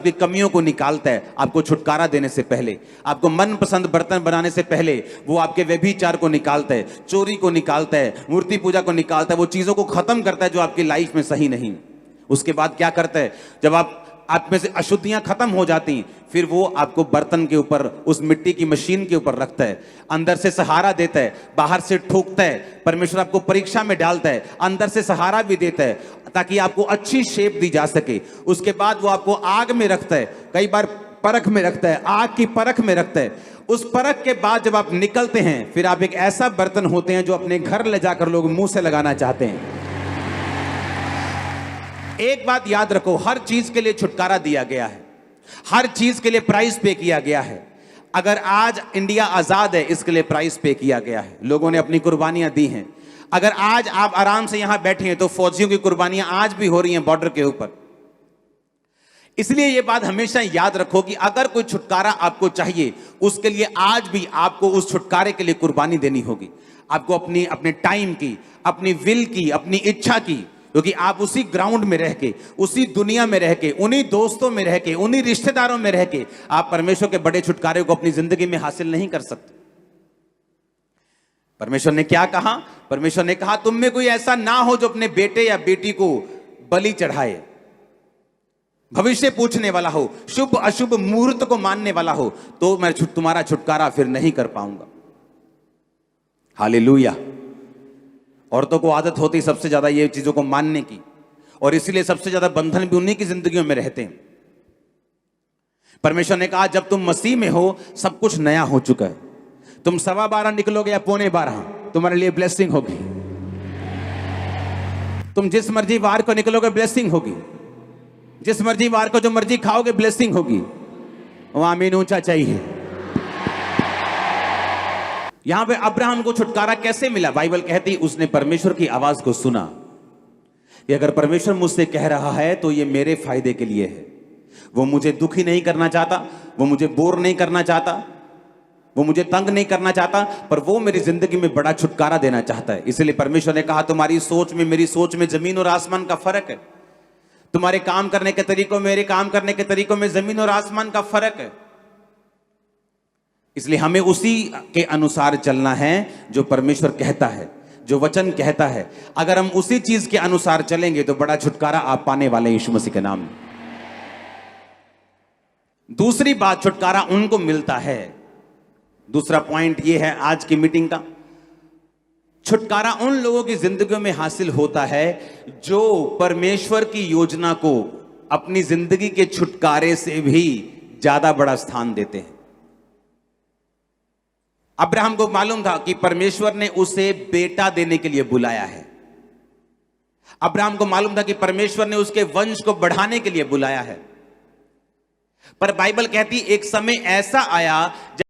आपकी कमियों को निकालता है, आपको छुटकारा देने से पहले, आपको मनपसंद बर्तन बनाने से पहले वो आपके व्यभिचार को निकालता है, चोरी को निकालता है, मूर्ति पूजा को निकालता है, वो चीजों को खत्म करता है जो आपकी लाइफ में सही नहीं। उसके बाद क्या करता है, जब आप में से अशुद्धियां खत्म हो जाती, फिर वो आपको बर्तन के ऊपर, उस मिट्टी की मशीन के ऊपर रखता है, अंदर से सहारा देता है, बाहर से ठोकता है। परमेश्वर आपको परीक्षा में डालता है, अंदर से सहारा भी देता है ताकि आपको अच्छी शेप दी जा सके। उसके बाद वो आपको आग में रखता है, कई बार परख में रखता है, आग की परख में रखता है। उस परख के बाद जब आप निकलते हैं, फिर आप एक ऐसा बर्तन होते हैं जो अपने घर ले जाकर लोग मुंह से लगाना चाहते हैं। एक बात याद रखो, हर चीज के लिए छुटकारा दिया गया है, हर चीज के लिए प्राइस पे किया गया है। अगर आज इंडिया आजाद है, इसके लिए प्राइस पे किया गया है, लोगों ने अपनी कुर्बानियां दी हैं। अगर आज आप आराम से यहां बैठे हैं तो फौजियों की कुर्बानियां आज भी हो रही हैं बॉर्डर के ऊपर। इसलिए यह बात हमेशा याद रखो कि अगर कोई छुटकारा आपको चाहिए, उसके लिए आज भी आपको उस छुटकारे के लिए कुर्बानी देनी होगी। आपको अपने टाइम की, अपनी विल की, अपनी इच्छा की, क्योंकि आप उसी ग्राउंड में रह के, उसी दुनिया में रह के, उन्हीं दोस्तों में रह के, उन्हीं रिश्तेदारों में रह के आप परमेश्वर के बड़े छुटकारे को अपनी जिंदगी में हासिल नहीं कर सकते। परमेश्वर ने क्या कहा? परमेश्वर ने कहा तुम में कोई ऐसा ना हो जो अपने बेटे या बेटी को बलि चढ़ाए, भविष्य पूछने वाला हो, शुभ अशुभ मुहूर्त को मानने वाला हो, तो मैं तुम्हारा छुटकारा फिर नहीं कर पाऊंगा। हालेलुया। औरतों को आदत होती सबसे ज्यादा ये चीजों को मानने की, और इसीलिए सबसे ज्यादा बंधन भी उन्हीं की जिंदगियों में रहते हैं। परमेश्वर ने कहा जब तुम मसीह में हो, सब कुछ नया हो चुका है। तुम 12:15 निकलोगे या 11:15, तुम्हारे लिए ब्लेसिंग होगी। तुम जिस मर्जी वार को निकलोगे, ब्लेसिंग होगी। जिस मर्जी वार को जो मर्जी खाओगे, ब्लेसिंग होगी। वो आमीन ऊंचा चाहिए। यहां पे अब्राहम को छुटकारा कैसे मिला? बाइबल कहती उसने परमेश्वर की आवाज को सुना कि अगर परमेश्वर मुझसे कह रहा है तो ये मेरे फायदे के लिए है। वो मुझे दुखी नहीं करना चाहता, वो मुझे बोर नहीं करना चाहता, वो मुझे तंग नहीं करना चाहता, पर वो मेरी जिंदगी में बड़ा छुटकारा देना चाहता है। इसलिए परमेश्वर ने कहा तुम्हारी सोच में मेरी सोच में जमीन और आसमान का फर्क है, तुम्हारे काम करने के तरीकों में मेरे काम करने के तरीकों में जमीन और आसमान का फर्क है। इसलिए हमें उसी के अनुसार चलना है जो परमेश्वर कहता है, जो वचन कहता है। अगर हम उसी चीज के अनुसार चलेंगे तो बड़ा छुटकारा आप पाने वाले यीशु मसीह के नाम में। दूसरी बात, छुटकारा उनको मिलता है। दूसरा पॉइंट यह है आज की मीटिंग का, छुटकारा उन लोगों की जिंदगियों में हासिल होता है जो परमेश्वर की योजना को अपनी जिंदगी के छुटकारे से भी ज्यादा बड़ा स्थान देते हैं। अब्राहम को मालूम था कि परमेश्वर ने उसे बेटा देने के लिए बुलाया है। अब्राहम को मालूम था कि परमेश्वर ने उसके वंश को बढ़ाने के लिए बुलाया है। पर बाइबल कहती एक समय ऐसा आया